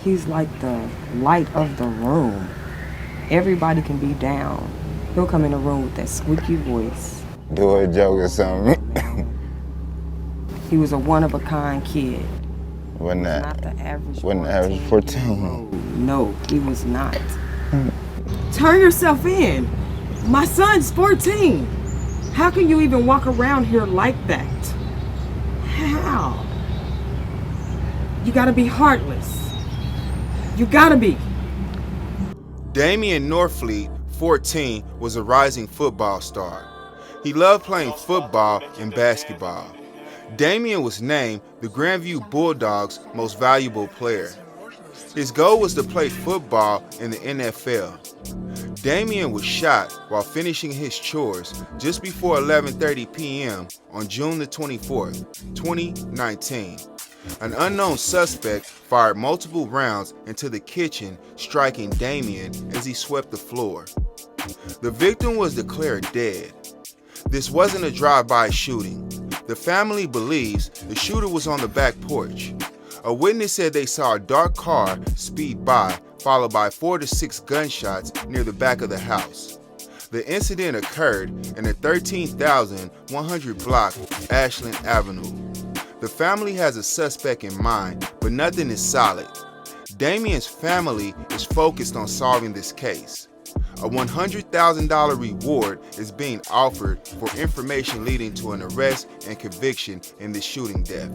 He's like the light of the room. Everybody can be down. He'll come in the room with that squeaky voice. Do a joke or something. He was a one-of-a-kind kid. Wasn't Not the average 14. No, he was not. Turn yourself in. My son's 14. How can you even walk around here like that? How? You gotta be heartless. You gotta be. Damian Norfleet, 14, was a rising football star. He loved playing football and basketball. Damian was named the Grandview Bulldogs' most valuable player. His goal was to play football in the NFL. Damian was shot while finishing his chores just before 11:30 p.m. on June the 24th, 2019. An unknown suspect fired multiple rounds into the kitchen, striking Damian as he swept the floor. The victim was declared dead. This wasn't a drive-by shooting. The family believes the shooter was on the back porch. A witness said they saw a dark car speed by, followed by 4 to 6 gunshots near the back of the house. The incident occurred in the 13,100 block Ashland Avenue. The family has a suspect in mind, but nothing is solid. Damian's family is focused on solving this case. A $100,000 reward is being offered for information leading to an arrest and conviction in this shooting death.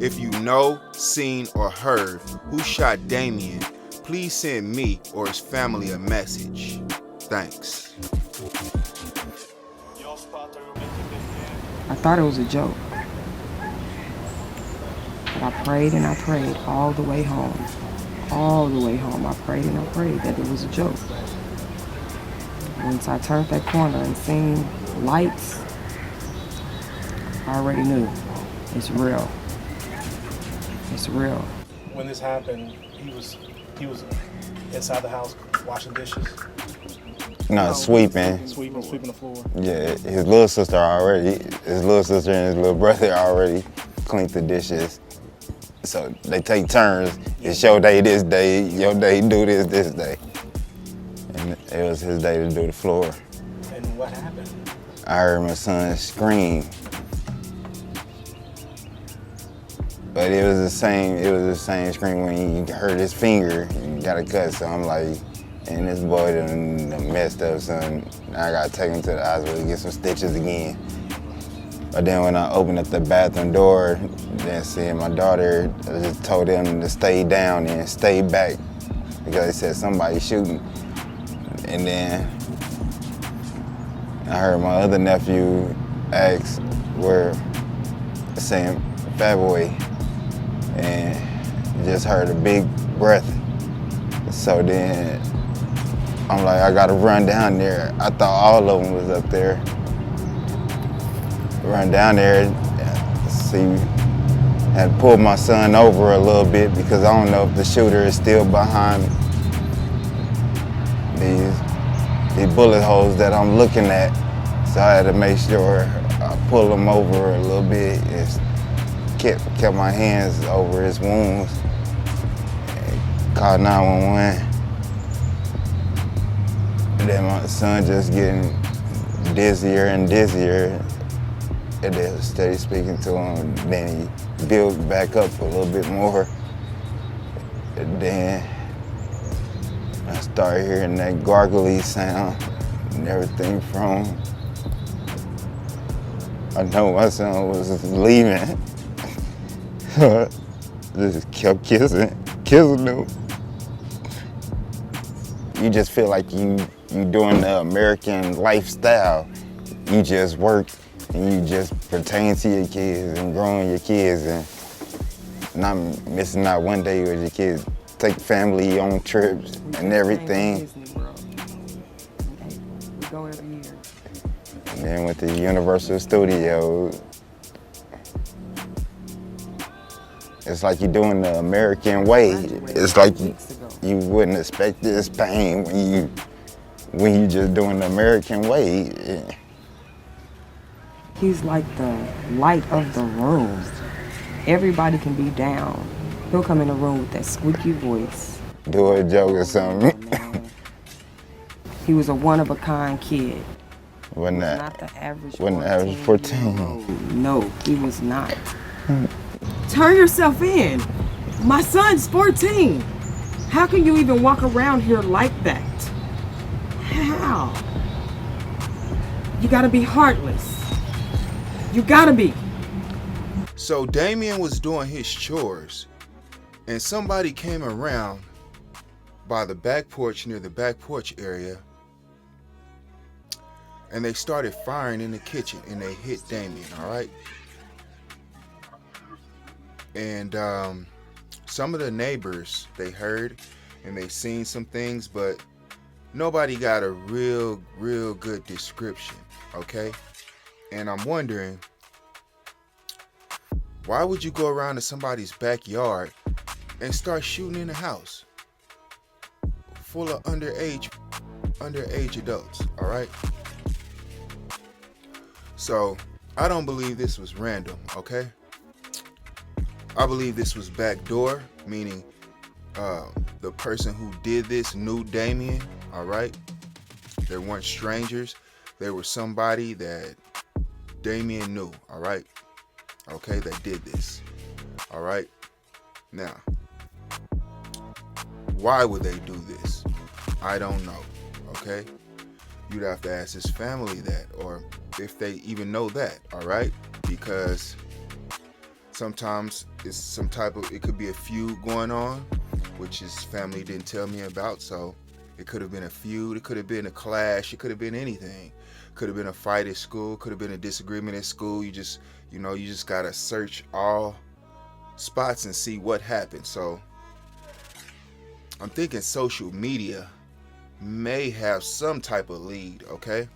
If you know, seen, or heard who shot Damian, please send me or his family a message. Thanks. I thought it was a joke. But I prayed and I prayed all the way home. All the way home, I prayed and I prayed that it was a joke. Once I turned that corner and seen lights, I already knew it's real. It's real. When this happened, he was inside the house washing dishes. No, sweeping. Sweeping the floor. Yeah, his little sister and his little brother already cleaned the dishes. So they take turns. It's your day this day, your day do this day. And it was his day to do the floor. And what happened? I heard my son scream. But it was the same scream when he hurt his finger and got a cut. So I'm like, and this boy done messed up, son. I gotta take him to the hospital to get some stitches again. But then when I opened up the bathroom door, then seeing my daughter, I just told them to stay down and stay back because they said somebody shooting. And then I heard my other nephew ask where, saying Fat Boy, and just heard a big breath. So then I'm like, I gotta run down there. I thought all of them was up there. Run down there, see, had pulled my son over a little bit because I don't know if the shooter is still behind these bullet holes that I'm looking at. So I had to make sure I pull him over a little bit and kept my hands over his wounds. And called 911. And then my son just getting dizzier and dizzier. And then steady speaking to him. Then he built back up a little bit more. And then I started hearing that gargly sound and everything from him. I know my son was leaving. Just kept kissing him. You just feel like you doing the American lifestyle. You just work and you just pertain to your kids and growing your kids and not missing out one day with your kids. Take family on trips and everything. We go every year. And then with the Universal Studios, it's like you're doing the American way. It's like you wouldn't expect this pain when you just doing the American way. Yeah. He's like the light of the room. Everybody can be down. He'll come in the room with that squeaky voice. Do a joke or something. He was a one-of-a-kind kid. Wasn't Not the average 14. No, he was not. Turn yourself in. My son's 14. How can you even walk around here like that? How? You gotta be heartless. You gotta be. So Damian was doing his chores, and somebody came around by the back porch, near the back porch area, and they started firing in the kitchen, and they hit Damian, all right? And some of the neighbors, they heard and they seen some things, but nobody got a real good description, okay? And I'm wondering, why would you go around to somebody's backyard and start shooting in the house full of underage adults, all right? So I don't believe this was random, okay? I believe this was backdoor, meaning the person who did this knew Damian, all right? They weren't strangers. They were somebody that Damian knew, all right? Okay, that did this, all right? Now, why would they do this? I don't know, okay? You'd have to ask his family that, or if they even know that, all right? Because sometimes it's some type of, it could be a feud going on, which his family didn't tell me about. So it could have been a feud, it could have been a clash, it could have been anything. Could have been a fight at school, could have been a disagreement at school. You just gotta search all spots and see what happened. So I'm thinking social media may have some type of lead, okay?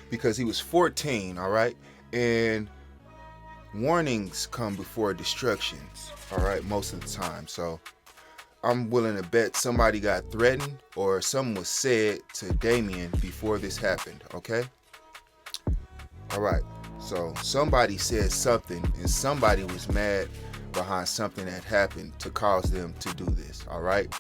Because he was 14, all right? And warnings come before destructions, all right, most of the time. So I'm willing to bet somebody got threatened or something was said to Damian before this happened, okay? All right, so somebody said something and somebody was mad behind something that happened to cause them to do this, all right?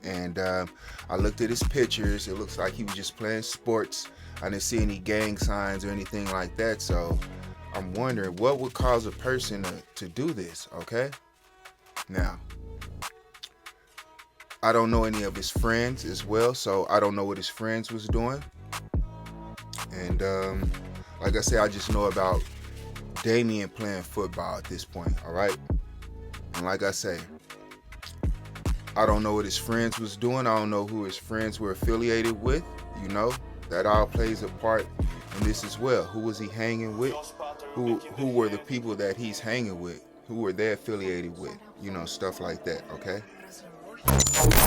And I looked at his pictures. It looks like he was just playing sports. I didn't see any gang signs or anything like that. So I'm wondering what would cause a person to do this, okay? Now, I don't know any of his friends as well, so I don't know what his friends was doing. And like I said, I just know about Damian playing football at this point, all right? And like I say, I don't know what his friends was doing. I don't know who his friends were affiliated with. You know, that all plays a part in this as well. Who was he hanging with? Who were the people that he's hanging with? Who were they affiliated with? You know, stuff like that, okay?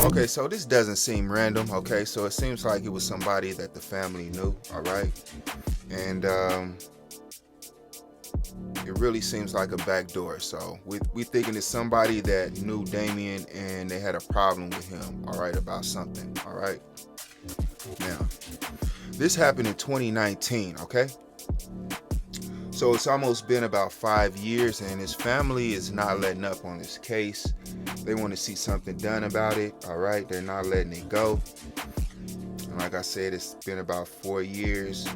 Okay, so this doesn't seem random, okay? So it seems like it was somebody that the family knew, all right? And it really seems like a backdoor. So we thinking it's somebody that knew Damian and they had a problem with him, all right, about something, all right? Now, this happened in 2019, okay? So it's almost been about 5 years and his family is not letting up on this case. They want to see something done about it, all right? They're not letting it go. And like I said, it's been about 4 years.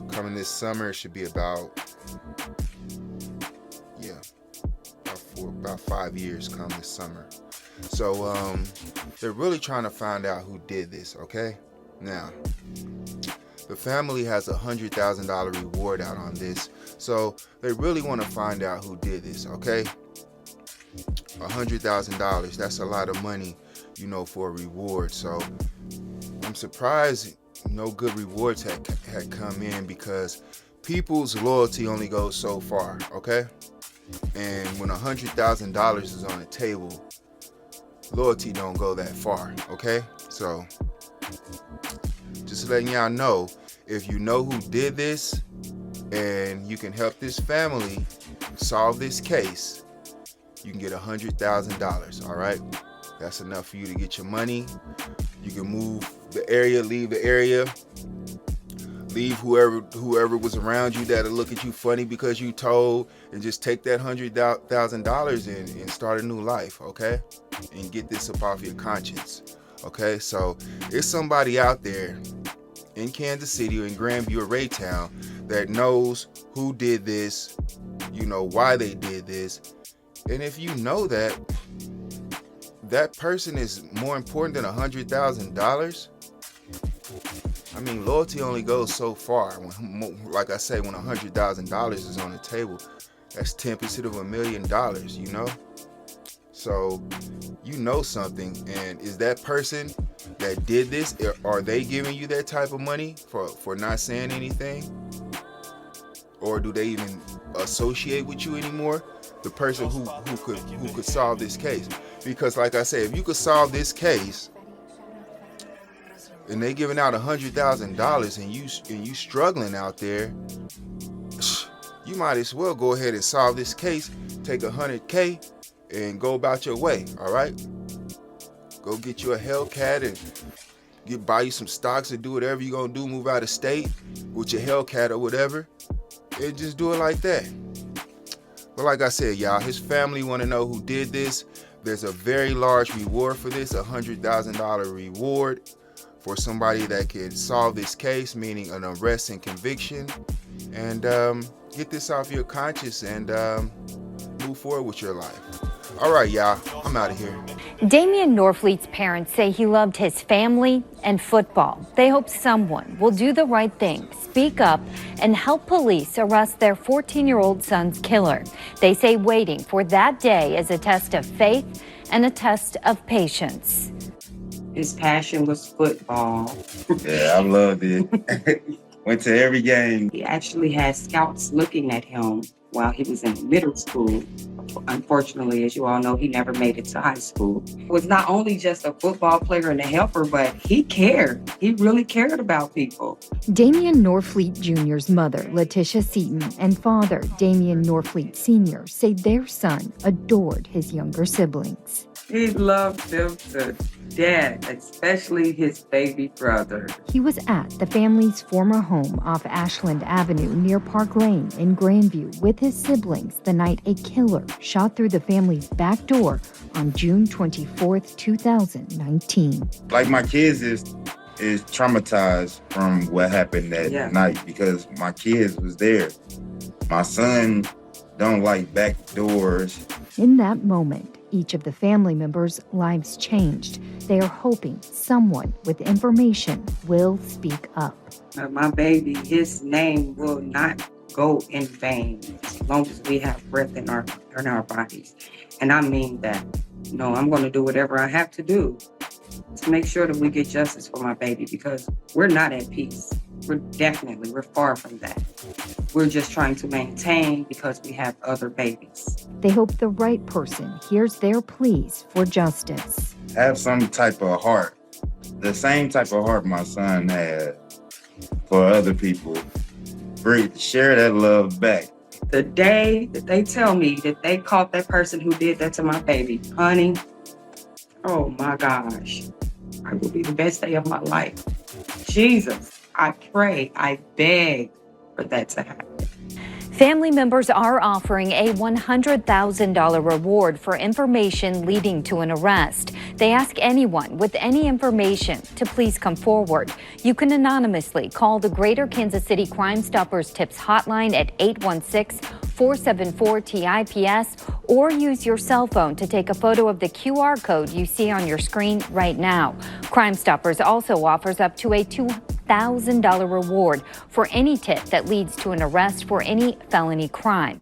Coming this summer, it should be about 5 years come this summer. So they're really trying to find out who did this, okay? Now, the family has $100,000 reward out on this, so they really want to find out who did this, okay? $100,000, that's a lot of money, you know, for a reward. So I'm surprised no good rewards had come in, because people's loyalty only goes so far, okay? And when $100,000 is on the table, loyalty don't go that far, okay? So just letting y'all know, if you know who did this and you can help this family solve this case, you can get $100,000, all right? That's enough for you to get your money. You can move the area, leave the area, leave whoever was around you that'll look at you funny because you told, and just take that $100,000 and start a new life, okay? And get this up off your conscience, okay? So it's somebody out there in Kansas City or in Grandview or Raytown that knows who did this, you know why they did this, and if you know that person is more important than $100,000, I mean, loyalty only goes so far. Like I say, when $100,000 is on the table, that's 10% of $1 million, you know? So, you know something, and is that person that did this, are they giving you that type of money for not saying anything? Or do they even associate with you anymore? The person who could solve this case. Because like I said, if you could solve this case, and they giving out $100,000 and you struggling out there, you might as well go ahead and solve this case, take $100K and go about your way, all right? Go get you a Hellcat and buy you some stocks and do whatever you're gonna do, move out of state with your Hellcat or whatever, and just do it like that. But like I said, y'all, his family wanna know who did this. There's a very large reward for this, $100,000 reward for somebody that can solve this case, meaning an arrest and conviction, and get this off your conscience and move forward with your life. All right, y'all, I'm out of here. Damian Norfleet's parents say he loved his family and football. They hope someone will do the right thing, speak up, and help police arrest their 14-year-old son's killer. They say waiting for that day is a test of faith and a test of patience. His passion was football. Yeah, I loved it. Went to every game. He actually had scouts looking at him while he was in middle school. Unfortunately, as you all know, he never made it to high school. He was not only just a football player and a helper, but he cared. He really cared about people. Damian Norfleet Jr.'s mother, Letitia Seaton, and father, Damian Norfleet Sr., say their son adored his younger siblings. He loved them to death, especially his baby brother. He was at the family's former home off Ashland Avenue near Park Lane in Grandview with his siblings the night a killer shot through the family's back door on June 24th, 2019. Like, my kids is traumatized from what happened that night because my kids was there. My son don't like back doors. In that moment, each of the family members' lives changed. They are hoping someone with information will speak up. My baby, his name will not go in vain as long as we have breath in our bodies. And I mean that. You know, I'm going to do whatever I have to do to make sure that we get justice for my baby, because we're not at peace. We're far from that. We're just trying to maintain because we have other babies. They hope the right person hears their pleas for justice. Have some type of heart, the same type of heart my son had for other people. Share that love back. The day that they tell me that they caught that person who did that to my baby, honey, oh my gosh, it will be the best day of my life. Jesus. I pray, I beg for that to happen. Family members are offering a $100,000 reward for information leading to an arrest. They ask anyone with any information to please come forward. You can anonymously call the Greater Kansas City Crime Stoppers Tips Hotline at 816-474-TIPS or use your cell phone to take a photo of the QR code you see on your screen right now. Crime Stoppers also offers up to a $2,000 reward for any tip that leads to an arrest for any felony crime.